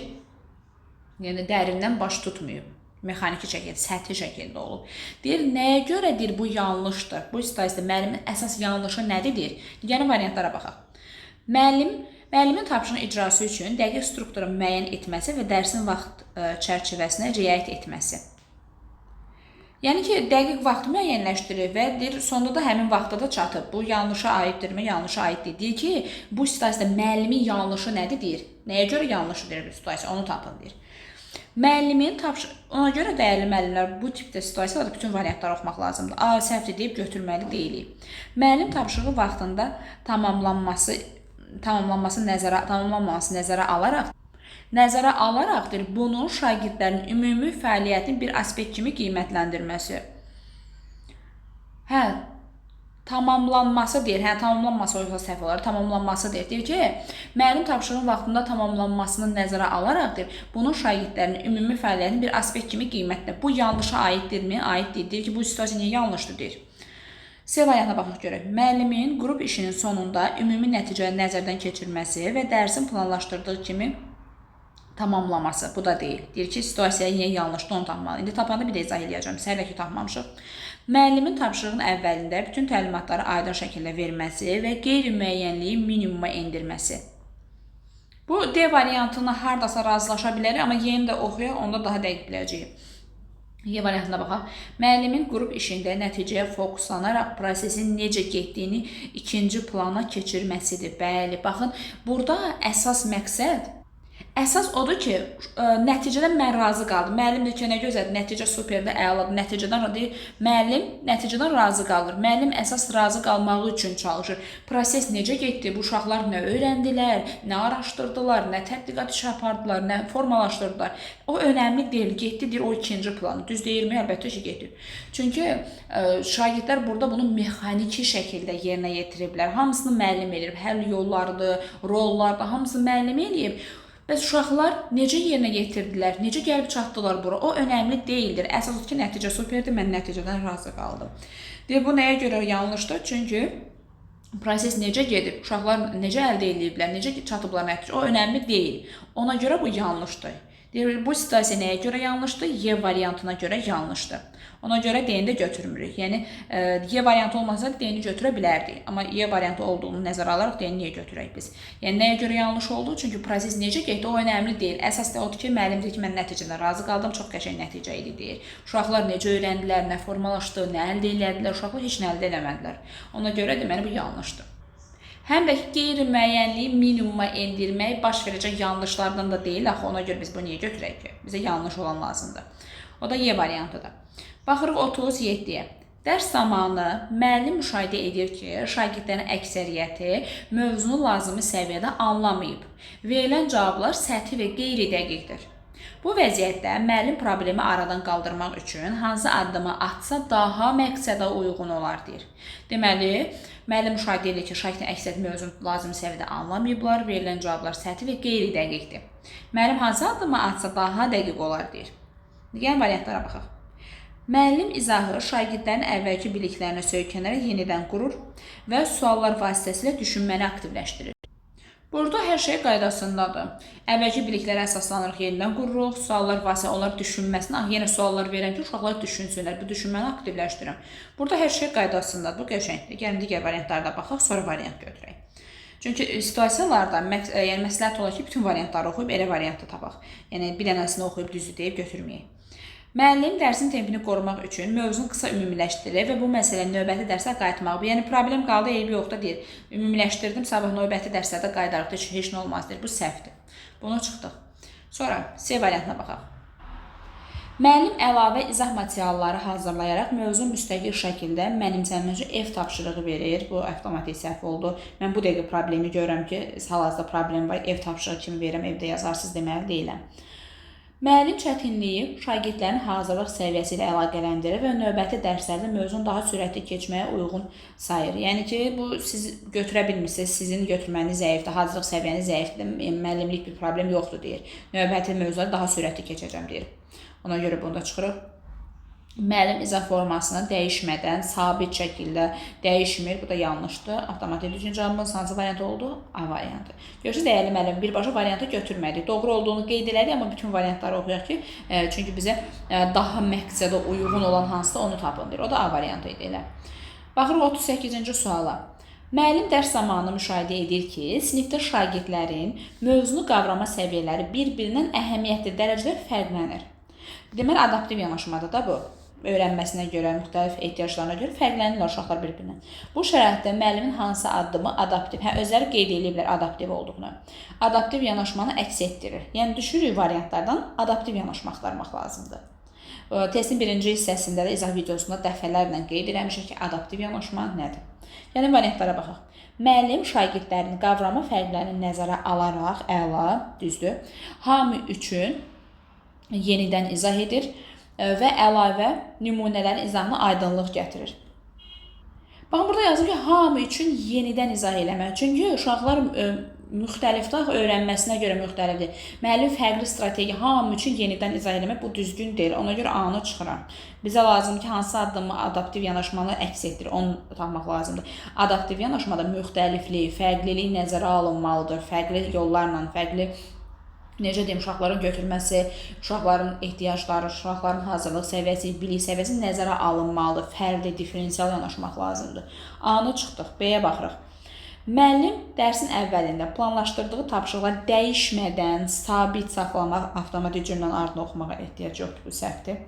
dərindən baş tutmayıb. Mexaniki şəkildə, səthi şəkildə olub. Deyir, nəyə görədir bu yanlışdır? Bu situasiyada müəllimin əsas yanlışı nədir? Digər variantlara baxaq. Müəllimin tapşırığın icrası üçün dəqiq strukturu müəyyən etməsi və dərsin vaxt çərçivəsinə riayət etməsi. Yəni ki, dəqiq vaxt müəyyənləşdirir və deyir, sonda da həmin vaxtda da çatıb. Bu yanlışa aiddirmi? Yanlışa aiddir. Deyir ki, bu situasiyada müəllimin yanlışı nədir? Deyir. Nəyə görə yanlışı deyir bu situasiya? Onu tapın deyir. Müəllimin ona görə dəyərli müəllimlər bu tipdə situasiyalarda bütün variantları oxumaq lazımdır. A, səhvdir deyib götürməli deyilik. Müəllim tapşırığı vaxtında tamamlanması nəzərə alaraq bunun şagirdlərin ümumi fəaliyyətin bir aspekt kimi qiymətləndirməsi. Tamamlanması deyir. Tamamlanması olsa səhv olar. Tamamlanması deyir. Deyir ki, müəllim tapşırığın vaxtında tamamlanmasını nəzərə alaraq bunun şagirdlərin ümumi fəaliyyətinin bir aspekt kimi qiymətlə. Bu yanlışa aiddirmi? Aiddir. Deyir ki, bu situasiya niyə yanlışdır deyir. C variantına baxaq görək. Müəllimin qrup işinin sonunda ümumi nəticəni nəzərdən keçirməsi və dərsin planlaşdırdığı kimi tamamlaması. Bu da deyil. Deyir ki, situasiya niyə yanlışdır, onu tapmalı. İndi tapanda bir də izah edəcəm. Səhvlə ki, tapmamışıq. Müəllimin tapşırığın əvvəlində bütün təlimatları aydın şəkildə verməsi və qeyri-müəyyənliyi minimuma endirməsi. Bu D variantını hardasa razılaşa bilərik, amma yeni də oxuyaq, onda daha dəqiq biləcəyik. Y variantına baxaq. Müəllimin qrup işində nəticəyə fokuslanaraq prosesin necə getdiyini ikinci plana keçirməsidir. Bəli, baxın, burada əsas məqsəd odur ki, nəticədən mən razı qaldım. Müəllim deyir ki, nə gözəldir, nəticə superdir, əladır. Müəllim nəticədən razı qalır. Müəllim əsas razı qalmağı üçün çalışır. Proses necə getdi? Bu uşaqlar nə öyrəndilər, nə araşdırdılar, nə tədqiqat işi apardılar, nə formalaşdırdılar. O önəmli deyil, getdi deyir o ikinci planı. Düz deyilmi? Əlbəttə ki, gedir. Çünki şagirdlər burada bunu mexaniki şəkildə yerinə yetiriblər. Hamısını müəllim eləyib. Həll yollardır, rollardır, hamısını müəllim eləyib. Bəs uşaqlar necə yerinə yetirdilər, necə gəlib çatdılar bura? O önəmli deyildir. Əsas odur ki, nəticə superdir, mən nəticədən razı qaldım. Deyir, bu nəyə görə yanlışdır? Çünki proses necə gedib, uşaqlar necə əldə ediblər, necə çatıblar nəticə, o önəmli deyil. Ona görə bu yanlışdır. Deyir, bu situasiya nəyə görə yanlışdır? Y variantına görə yanlışdır. Ona görə D-ni də götürmürük. Yəni, Y variantı olmasa D-ni götürə bilərdik. Amma Y variantı olduğunu nəzərə alaraq D-ni niyə götürək biz? Yəni, nəyə görə yanlış oldu? Çünki proses necə getdi, o önəmli deyil. Əsas da odur ki, müəllim deyir ki, mən nəticədən razı qaldım, çox qəşəng nəticə idi deyir. Uşaqlar necə öyrəndilər, nə formalaşdı, nə əldə elədilər, uşaqlar heç nə əldə eləmədilər. Ona görə deməli, bu yanlışdır. Həm də ki, qeyri-müəyyənliyi minimuma endirmək baş verəcək yanlışlardan da deyil. Axı, ona görə biz bunu niyə götürək ki? Bizə yanlış olan lazımdır. O da Y variantıdır. Baxırıq 37-yə. Dərs zamanı müəllim müşahidə edir ki, şagirdlərin əksəriyyəti mövzunu lazımi səviyyədə anlamayıb. Verilən cavablar səthi və qeyri-dəqiqdir. Bu vəziyyətdə müəllim problemi aradan qaldırmaq üçün hansı addımı atsa daha məqsədə uyğun olar deyir. Deməli, müəllim müşahidə edir ki, şagirdlərin əksəriyyəti mövzunu lazımi səviyyədə anlamayıblar, verilən cavablar səthi və qeyri-dəqiqdir. Müəllim hansı addımı atsa daha dəqiq olar deyir. Digər variantlara baxaq. Müəllim izahı şagirdlərin əvvəlki biliklərinə söykənərək yenidən qurur və suallar vasitəsilə düşünməni aktivləşdirir. Burada hər şey qaydasındadır. Əvvəlki biliklərə əsaslanırıq, yenidən qururuq, suallar vasitəsilə onlar düşünməsinə, yenə suallar verəm ki, uşaqlar düşünsünlər, bu düşünməni aktivləşdirirəm. Burada hər şey qaydasındadır, bu qəşəngdir. Gəlin digər variantlara da baxaq, sonra variant götürək. Çünki situasiyalarda məsləhət olar ki, bütün variantları oxuyub elə variantı tapaq. Yəni, bir dənəsini oxuyub düzü deyib götürməyək. Müəllim dərsin tempini qorumaq üçün mövzunu qısa ümumiləşdirir və bu məsələ növbəti dərsə qayıtmaq. Yəni, problem qaldı, eybi yoxdur deyir. Ümumiləşdirdim, sabah növbəti dərslərdə qayıdarıq, heç nə olmaz deyir. Bu səhvdir. Bunu çıxdıq. Sonra C variantına baxaq. Müəllim əlavə izah materialları hazırlayaraq mövzu müstəqil şəkildə mənimsənməci ev tapşırığı verir. Bu, avtomatik səhv oldu. Mən bu dəqiqə problemi görürəm ki, hal-hazırda problem var, ev tapşırığı kimi verirəm, evdə yazarsız deməli deyiləm. Müəllim çətinliyi şagirdlərin hazırlıq səviyyəsi ilə əlaqələndirir və növbəti dərslərdə mövzunu daha sürətli keçməyə uyğun sayır. Yəni ki, bu siz götürə bilmirsiniz, sizin götürməniz zəifdir, hazırlıq səviyyəniz zəifdir, müəllimlik bir problem yoxdur deyir. Növbəti mövzuları daha sürətli keçəcəm deyir. Ona görə bunu da çıxırıq. Müəllim izah formasını dəyişmədən, sabit şəkildə dəyişmir. Bu da yanlışdır. Avtomatik düzgün cavabımız hansı variant oldu? A variantı. Görürsünüz, dəyərli müəllim birbaşa variantı götürmədik. Doğru olduğunu qeyd elədik, amma bütün variantları oxuyaq ki, çünki bizə daha məqsədə uyğun olan hansısa onu tapın deyir. O da A variantı idi elə. Baxırıq 38-ci suala. Müəllim dərs zamanı müşahidə edir ki, sinifdə şagirdlərin mövzunu qavrama səviyyələri bir-birindən əhəmiyyətli dərəcədə fərqlənir. Deməli, adaptiv yanaşmadır da bu. Öyrənməsinə görə, müxtəlif ehtiyaclarına görə fərqlənirlər uşaqlar bir-birindən. Bu şəraitdə müəllimin hansı addımı adaptiv, özləri qeyd ediblər adaptiv olduğunu. Adaptiv yanaşmanı əks etdirir. Yəni, düşürük variantlardan adaptiv yanaşma axtarmaq lazımdır. Testin birinci hissəsində də izah videosunda dəfələrlə qeyd eləmişik ki, adaptiv yanaşma nədir? Yəni, variantlara baxaq. Müəllim şagirdlərin qavrama fərqlərini nəzərə alaraq, əla, düzdür, hamı üçün yenidən izah edir və əlavə nümunələrin izahına aydınlıq gətirir. Baxın, burada yazılır ki, hamı üçün yenidən izah eləmək. Çünki uşaqlar müxtəlifdir, öyrənməsinə görə müxtəlifdir. Müəllim fərqli strategiya, hamı üçün yenidən izah eləmək bu düzgün deyil. Ona görə A-nı çıxıram. Bizə lazımdır ki, hansı addımı adaptiv yanaşmanı əks etdirir, onu tapmaq lazımdır. Adaptiv yanaşmada müxtəliflik, fərqlilik nəzərə alınmalıdır. Fərqli yollarla, fərqli necə deyim, uşaqların götürməsi, uşaqların ehtiyacları, uşaqların hazırlıq səviyyəsi, bilik səviyyəsi nəzərə alınmalıdır. Fərqli, diferensial yanaşmaq lazımdır. A-nı çıxdıq, B-yə baxırıq. Müəllim dərsin əvvəlində planlaşdırdığı tapşırıqlar dəyişmədən sabit saxlamaq, avtomatik cümlənin ardını oxumağa ehtiyac yoxdur, bu səhvdir.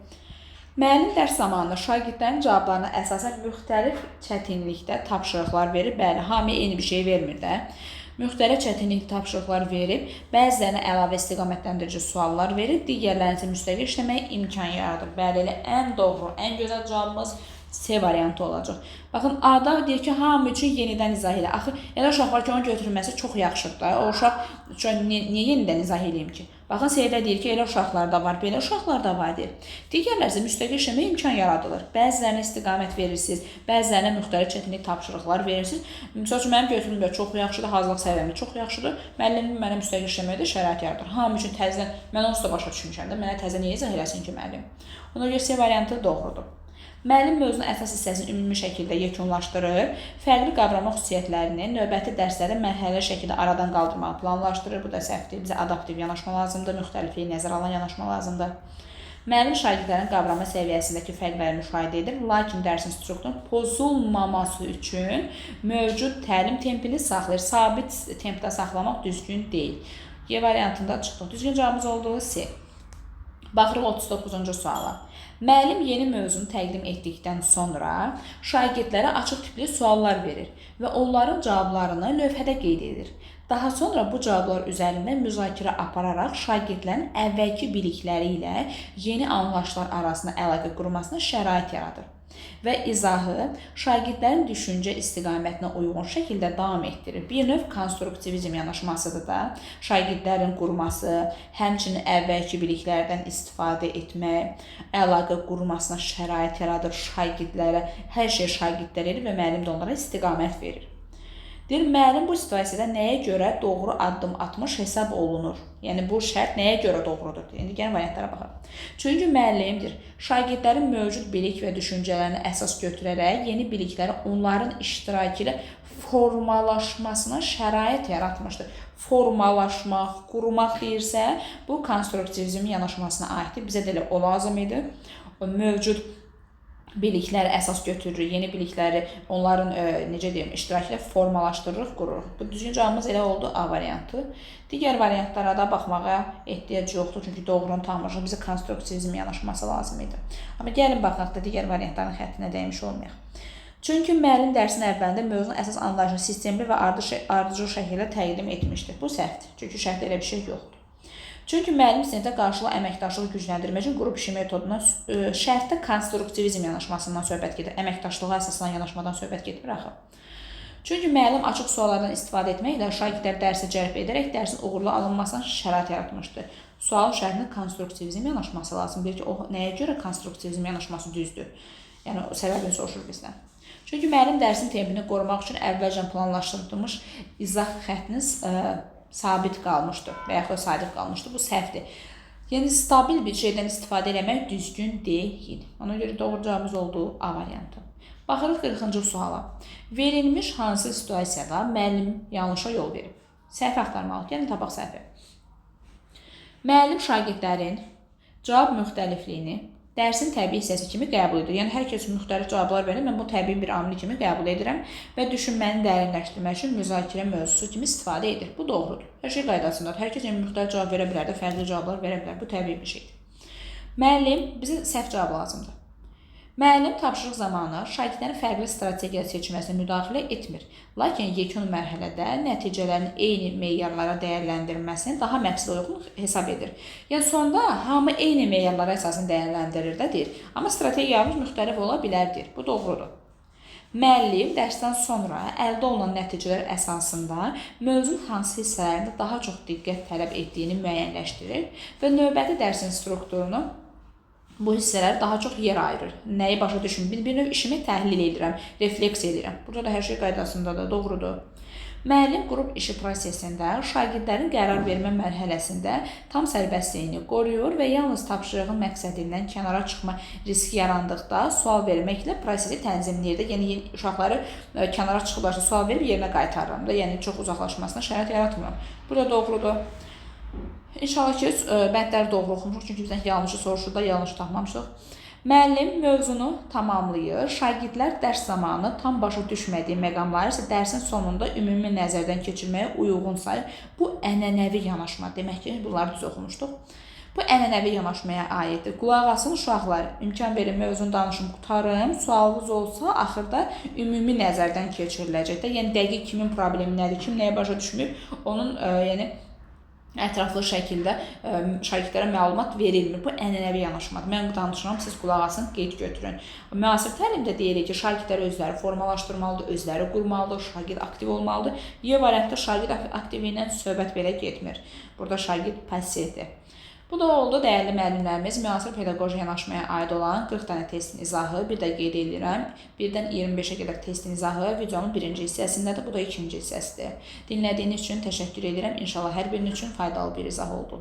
Müəllim dərs zamanında şagirdlərin cavablarına əsasən müxtəlif çətinlikdə tapşırıqlar verir. Bəli, hamıya eyni bir şey vermir də. Müxtəlif çətinlik tapşırıqlar verib, bəzilərinə əlavə istiqamətləndirici suallar verib, digərlərini isə müstəqil işləməyə imkan yaradır. Bəli, elə ən doğru, ən gözəl cavabımız C variantı olacaq. Baxın, A-da deyir ki, hamı üçün yenidən izah elə. Axı, elə uşaqlar ki, onu götürülməsi çox yaxşıdır da. O uşaq üçün niyə yenidən izah eləyim ki? Baxın, C-də deyir ki, elə uşaqlar da var, belə uşaqlar da var deyir. Digərlər isə müstəqil işləməyə imkan yaradılır. Bəzilərinə istiqamət verirsiniz, bəzilərinə müxtəlif çətinlik tapşırıqlar verirsiniz. Məsəl üçün, mənim götürümüm də çox yaxşıdır, hazırlıq səviyyəm çox yaxşıdır. Müəllimim mənə müstəqil işləməyə də şərait yaradır. Hamı üçün təzədən, mən onsuz da başa düşmüşəm də, mənə təzə niyə izah eləsin ki, müəllim? Ona görə C variantı doğrudur. Müəllim mövzunun əsas hissəsini ümumi şəkildə yekunlaşdırır, fərqli qavrama xüsusiyyətlərini növbəti dərslərdə mərhələli şəkildə aradan qaldırmağı planlaşdırır. Bu da səhvdir. Bizə adaptiv yanaşma lazımdır, müxtəlifliyi nəzərə alan yanaşma lazımdır. Müəllim şagirdlərin qavrama səviyyəsindəki fərqləri müşahidə edir, lakin dərsin strukturunun pozulmaması üçün mövcud təlim tempini saxlayır. Sabit tempdə saxlamaq düzgün deyil. Y variantında çıxdıq. Düzgün cavabımız olduğu C. Baxırıq 39-cu suala. Müəllim yeni mövzunu təqdim etdikdən sonra şagirdlərə açıq tipli suallar verir və onların cavablarını lövhədə qeyd edir. Daha sonra bu cavablar üzərində müzakirə apararaq şagirdlərin əvvəlki bilikləri ilə yeni anlayışlar arasında əlaqə qurmasına şərait yaradır və izahı şagirdlərin düşüncə istiqamətinə uyğun şəkildə davam etdirir. Bir növ konstruktivizm yanaşmasıdır da, şagirdlərin qurması, həmçinin əvvəlki biliklərdən istifadə etmək, əlaqə qurmasına şərait yaradır şagirdlərə, hər şey şagirdlər edir və müəllim də onlara istiqamət verir. Deyir, müəllim bu situasiyada nəyə görə doğru addım atmış hesab olunur? Yəni, bu şərt nəyə görə doğrudur? İndi gəlin variantlara baxaq. Çünki müəllimdir, şagirdlərin mövcud bilik və düşüncələrini əsas götürərək yeni bilikləri onların iştirakı ilə formalaşmasına şərait yaratmışdır. Formalaşmaq, qurmaq deyirsə, bu konstruktivizm yanaşmasına aiddir. Bizə də elə o lazım idi. O mövcud bilikləri əsas götürürük, yeni bilikləri onların necə deyim, iştirakı ilə formalaşdırırıq, qururuq. Bu düzgün cavabımız elə oldu A variantı. Digər variantlara da baxmağa ehtiyac yoxdur, çünki doğrunu tanımışıq, bizə konstruktivizm yanaşması lazım idi. Amma gəlin baxaq da digər variantların xəttinə dəymiş olmayaq. Çünki müəllim dərsin əvvəlində mövzunun əsas anlayışını sistemli və ardıcıl şəkildə təqdim etmişdir. Bu səhvdir, çünki şərtdə elə bir şey yoxdur. Çünki müəllim sinifdə qarşılıqlı əməkdaşlığı gücləndirmək üçün qrup işi metodundan şərtdə konstruktivizm yanaşmasından söhbət gedir. Əməkdaşlığa əsaslanan yanaşmadan söhbət getmir axı. Çünki müəllim açıq suallardan istifadə etməklə şagirdləri dərsə cəlb edərək dərsin uğurlu alınmasına şərait yaratmışdır. Sual şərtində konstruktivizm yanaşması lazımdır ki, o nəyə görə konstruktivizm yanaşması düzdür? Yəni, səbəbini soruşur bizdən. Çünki müəllim dərsin tempini qorumaq üçün əvvəlcən planlaşdırılmış izah xəttiniz sabit qalmışdır və yaxud da sadiq qalmışdır. Bu səhvdir. Yəni, stabil bir şeydən istifadə eləmək düzgün deyil. Ona görə doğru cavabımız olduğu A variantı. Baxırıq 40-cı suala. Verilmiş hansı situasiyada müəllim yanlışa yol verib? Səhvi axtarmalıyıq. Yəni, tapaq səhvi. Müəllim şagirdlərin cavab müxtəlifliyini dərsin təbii hissəsi kimi qəbul edir. Yəni, hər kəs müxtəlif cavablar verir, mən bu təbii bir amil kimi qəbul edirəm və düşünməni dərinləşdirmək üçün müzakirə mövzusu kimi istifadə edir. Bu doğrudur. Hər şey qaydasındadır. Hər kəs müxtəlif cavab verə bilər də, fərqli cavablar verə bilər. Bu təbii bir şeydir. Müəllim, bizə səhv cavab lazımdır. Müəllim tapşırıq zamanı şagirdlərin fərqli strategiya seçməsinə müdaxilə etmir. Lakin yekun mərhələdə nəticələrin eyni meyarlara dəyərləndirilməsini daha məqsədə uyğun hesab edir. Yəni, sonda hamı eyni meyarlara əsasını dəyərləndirir də deyir. Amma strategiyalarımız müxtəlif ola bilər deyir. Bu doğrudur. Müəllim dərsdən sonra əldə olunan nəticələr əsasında mövzunun hansı hissələrində daha çox diqqət tələb etdiyini müəyyənləşdirir və növbəti dərsin strukturunu bu hissələri daha çox yer ayırır. Nəyi başa düşün? Bir növ işimi təhlil edirəm, refleks edirəm. Burada da hər şey qaydasındadır, doğrudur. Müəllim qrup işi prosesində şagirdlərin qərar vermə mərhələsində tam sərbəstliyini qoruyur və yalnız tapşırığın məqsədindən kənara çıxma riski yarandıqda sual verməklə prosesi tənzimləyir. Yəni, uşaqları kənara çıxılarsa sual verib yerinə qaytarıram da, yəni çox uzaqlaşmasına şərait yaratmıram. Burada doğrudur. İnşallah ki, bəndləri doğru oxumuşuq, çünki bizdən yanlışı soruşurlar, yanlışı tapmamışıq. Müəllim mövzunu tamamlayır, şagirdlər dərs zamanı tam başa düşmədiyi məqamları isə dərsin sonunda ümumi nəzərdən keçirməyə uyğun sayır. Bu ənənəvi yanaşma, demək ki, bunları düz oxumuşduq. Bu ənənəvi yanaşmaya aiddir. Qulaq asın uşaqlar, imkan verin, mövzunu danışım, qutarım. Sualınız olsa, axırda ümumi nəzərdən keçiriləcək də. Yəni, dəqiq kimin problemi nədir, kim nəyə başa düşməyib, onun ətraflı şəkildə şagirdlərə məlumat verilmir. Bu ənənəvi yanaşmadır. Mən danışıram, siz qulaq asın, qeyd götürün. Müasir təlimdə deyirik ki, şagirdlər özləri formalaşdırmalıdır, özləri qurmalıdır, şagird aktiv olmalıdır. Y variantda şagird aktivliyindən söhbət belə getmir. Burada şagird passivdir. Bu da oldu, dəyərli müəllimlərimiz, müasir pedaqoji yanaşmaya aid olan 40 dənə testin izahı, bir də qeyd edirəm. 1-dən 25-ə qədər testin izahı videonun birinci hissəsindədir, bu da ikinci hissəsidir. Dinlədiyiniz üçün təşəkkür edirəm. İnşallah hər birinin üçün faydalı bir izah oldu.